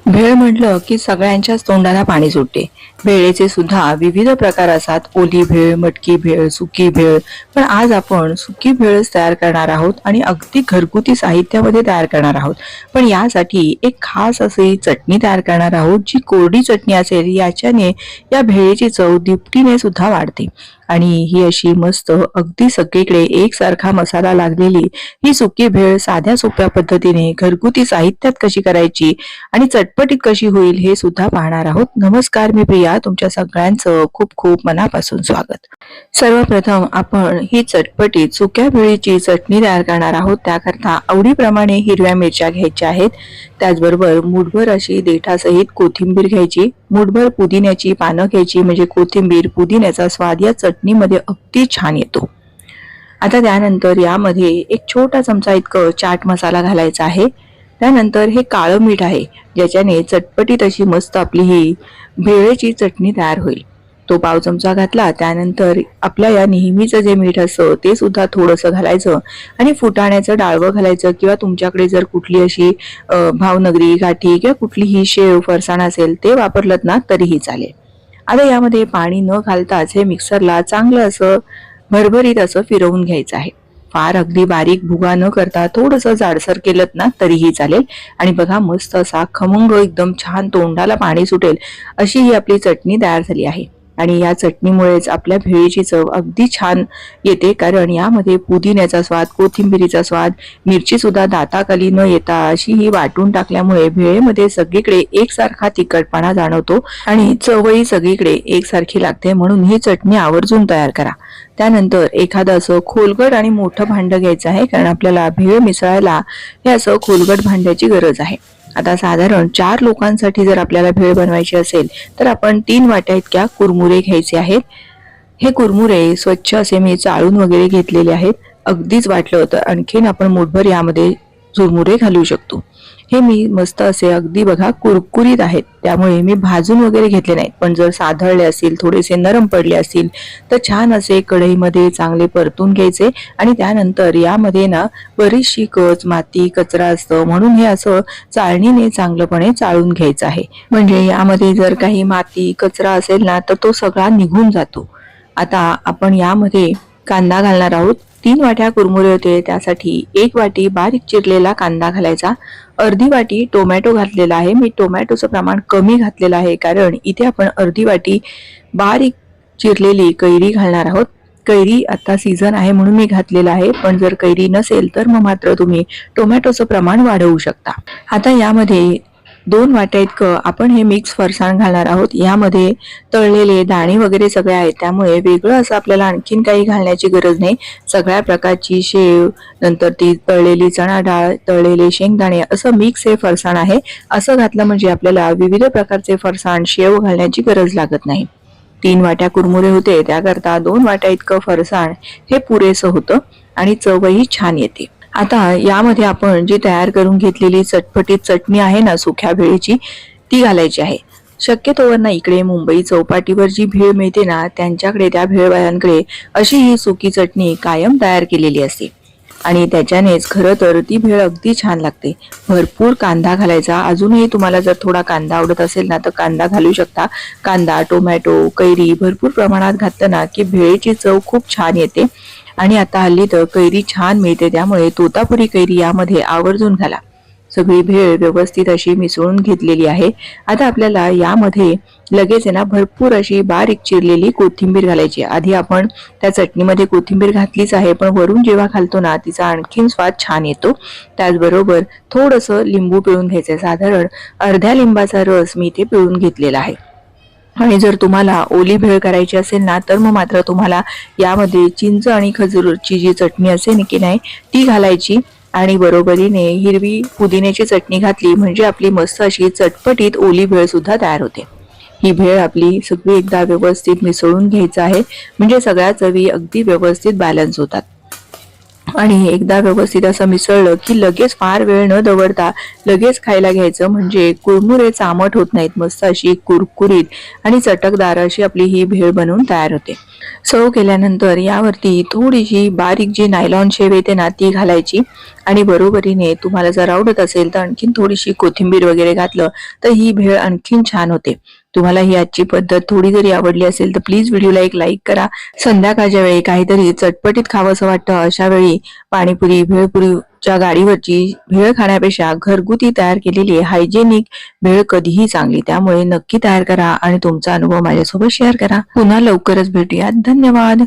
भेळ म्हटलं की सगळ्यांच्याच तोंडाला पाणी सुटते. भेळेचे सुद्धा विविध प्रकार असतात. ओली भेळ, मटकी भेळ, सुकी भेळ. पण आज आपण सुकी भेळच तयार करणार आहोत आणि अगदी घरगुती साहित्यामध्ये तयार करणार आहोत. पण यासाठी एक खास अशी चटणी तयार करणार आहोत, जी कोरडी चटणी असेल. याच्याने या भेळेची चव दुपटीने सुद्धा वाढते. आणि ही अशी मस्त अगदी सगळीकडे एकसारखा मसाला लागलेली ही सुकी भेळ साध्या सोप्या पद्धतीने घरगुती साहित्यात कशी करायची आणि चटपटीत कशी होईल हे सुद्धा पाहणार आहोत. नमस्कार, मी प्रिया. तुमच्या सगळ्यांचं खूप खूप मनापासून स्वागत. सर्वप्रथम आपण ही चटपटीत सुक्या भेळीची चटणी तयार करणार आहोत. त्याकरता आवडीप्रमाणे हिरव्या मिरच्या घ्यायच्या आहेत. त्याचबरोबर मुठभर अशी देठासहित कोथिंबीर घ्यायची. मुठभर पुदिन्याची पानं घ्यायची, म्हणजे कोथिंबीर पुदिन्याचा स्वाद या चटणीमध्ये अगदी छान येतो. आता त्यानंतर यामध्ये एक छोटा चमचा इतकं चाट मसाला घालायचा आहे. त्यानंतर हे काळं मीठ आहे, ज्याच्याने चटपटीत अशी मस्त आपली ही भेळेची चटणी तयार होईल. तो पाव चमचा घातला. त्यानंतर आपल्या या नेहमीचं जे मीठ असतं ते सुद्धा थोडंसं घालायचं आणि फुटाण्याचं डाळवं घालायचं, किंवा तुमच्याकडे जर कुठली अशी भावनगरी गाठी किंवा कुठलीही शेव फरसाण असेल ते वापरलं ना तरीही चालेल. आता यामध्ये पाणी न घालताच हे मिक्सरला चांगलं असं भरभरीत असं फिरवून घ्यायचं आहे. फार अगदी बारीक भुगा न करता थोडंसं जाडसर केलं ना तरीही चालेल. आणि बघा, मस्त असा खमंग एकदम छान तोंडाला पाणी सुटेल अशी ही आपली चटणी तयार झाली आहे. आणि या चटणीमुळेच आपल्या भेळीची चव अगदी छान येते, कारण यामध्ये पुदिन्याचा स्वाद, कोथिंबिरीचा स्वाद, मिरची सुद्धा दाताखाली न येता अशी ही वाटून टाकल्यामुळे भेळेमध्ये सगळीकडे एकसारखा तिखटपणा जाणवतो आणि चवही सगळीकडे एकसारखी लागते. म्हणून ही चटणी आवर्जून तयार करा. त्यानंतर एखादं असं खोलगट आणि मोठं भांड घ्यायचं आहे, कारण आपल्याला भेळ मिसळायला हे असं खोलगट भांड्याची गरज आहे. आता साधारण 4 लोकांसाठी जर आपल्याला भेळ बनवायची असेल तर आपण 3 वाट्या इतक्या कुरमुरे घ्यायचे आहेत. हे कुरमुरे स्वच्छ असे मी चाळून वगैरे घेतलेले आहेत. अगदीच वाटलं तर आणखीन आपण मुठभर यामध्ये चुरमुरे घालू शकतो. हे मी मस्त असे अगदी बघा कुरकुरीत आहेत, त्यामुळे मी भाजून वगैरे घेतले नाहीत. पण जर साधळले असतील, थोडेसे नरम पडले असतील तर छान असे कढईमध्ये चांगले परतून घ्यायचे. आणि त्यानंतर यामध्ये ना बरीचशी कच, माती, कचरा असतं, म्हणून हे असं चाळणीने चांगलंपणे चाळून घ्यायचं आहे. म्हणजे यामध्ये जर काही माती, कचरा असेल ना तर तो सगळा निघून जातो. आता आपण यामध्ये कांदा घालणार आहोत. 3 वाट्या कुरमुरे होते, त्यासाठी 1 वाटी बारीक चिरलेला कांदा घालायचा. अर्धी वाटी टोमॅटो घातलेला आहे. मी टोमॅटोचं प्रमाण कमी घातलेलं आहे, कारण इथे आपण अर्धी वाटी बारीक चिरलेली कैरी घालणार आहोत. कैरी आता सीझन आहे म्हणून मी घातलेला आहे, पण जर कैरी नसेल तर मग मात्र तुम्ही टोमॅटोचं प्रमाण वाढवू शकता. आता यामध्ये 2 वाट्या इतकं आपण हे मिक्स फरसाण घालणार आहोत. यामध्ये तळलेले दाणे वगैरे सगळे आहेत, त्यामुळे वेगळं असं आपल्याला आणखीन काही घालण्याची गरज नाही. सगळ्या प्रकारची शेव, नंतर ती तळलेली चणा डाळ, तळलेले शेंगदाणे असं मिक्स हे फरसाण आहे. असं घातलं म्हणजे आपल्याला विविध प्रकारचे फरसाण, शेव घालण्याची गरज लागत नाही. 3 वाट्या कुरमुरे होते, त्याकरता 2 वाट्या इतकं फरसाण हे पुरेसं होतं आणि चवही छान येते. आता यामध्ये आपण जी तयार करून घेतलेली चटपटीत चटणी आहे ना सुक्या भेळीची, ती घालायची आहे. शक्यतोवर ना इकडे मुंबई चौपाटीवर जी भेळ मिळते ना, त्यांच्याकडे, त्या भेळवाल्यांकडे अशी ही सुकी चटणी कायम तयार केलेली असते आणि त्याच्यानेच खरं तर ती भेळ अगदी छान लागते. भरपूर कांदा घालायचा. अजूनही तुम्हाला जर थोडा कांदा आवडत असेल ना तर कांदा घालू शकता. कांदा, टोमॅटो, कैरी भरपूर प्रमाणात घातलं ना की भेळीची चव खूप छान येते. आणि आता हल्ली तर कैरी छान मिळते, त्यामुळे तोतापुरी कैरी यामध्ये आवर्जून घाला. सगळी भेळ व्यवस्थित अशी मिसळून घेतलेली आहे. आता आपल्याला यामध्ये लगेच आहे ना भरपूर अशी बारीक चिरलेली कोथिंबीर घालायची. आधी आपण त्या चटणीमध्ये कोथिंबीर घातलीच आहे, पण वरून जेव्हा घालतो ना तिचा आणखीन स्वाद छान येतो. त्याचबरोबर थोडंसं लिंबू पिळून घ्यायचं. साधारण अर्ध्या लिंबाचा रस मी इथे पिळून घेतलेला आहे. आणि जर तुम्हाला ओली भेळ करायची असेल ना तर मग मात्र तुम्हाला यामध्ये चिंच आणि खजूरची जी चटणी असेल की नाही ती घालायची. आणि बरोबरीने हिरवी पुदिन्याची चटणी घातली म्हणजे आपली मस्त अशी चटपटीत ओली भेळ सुद्धा तयार होते. ही भेळ आपली सगळी एकदा व्यवस्थित मिसळून घ्यायचं आहे, म्हणजे सगळ्या चवी अगदी व्यवस्थित बॅलन्स होतात. आणि एकदा व्यवस्थित असं मिसळलं की लगेच फार वेळ न दवडता लगेच खायला घ्यायचं, म्हणजे कुरमुरे चामट होत नाहीत. मस्त अशी कुरकुरीत आणि चटकदार अशी आपली ही भेळ बनवून तयार होते. सर्व केल्यानंतर यावरती थोडीशी बारीक जी नायलॉन शेव येते ना ती घालायची आणि बरोबरीने तुम्हाला जर आवडत असेल तर आणखीन थोडीशी कोथिंबीर वगैरे घातलं तर ही भेळ आणखीन छान होते. तुम्हाला ही आजची पद्धत थोडी जरी आवडली असेल तर प्लीज व्हिडिओला एक लाईक करा. संध्याकाळच्या वेळी काहीतरी चटपटीत खावंसं वाटतं अशा वेळी पाणीपुरी भेळपुरीच्या गाडीवरची भेळ खाण्यापेक्षा घरगुती तयार केलेली हायजेनिक भेळ कधीही चांगली. त्यामुळे नक्की तयार करा आणि तुमचा अनुभव माझ्यासोबत शेअर करा. पुन्हा लवकरच भेटूयात. धन्यवाद.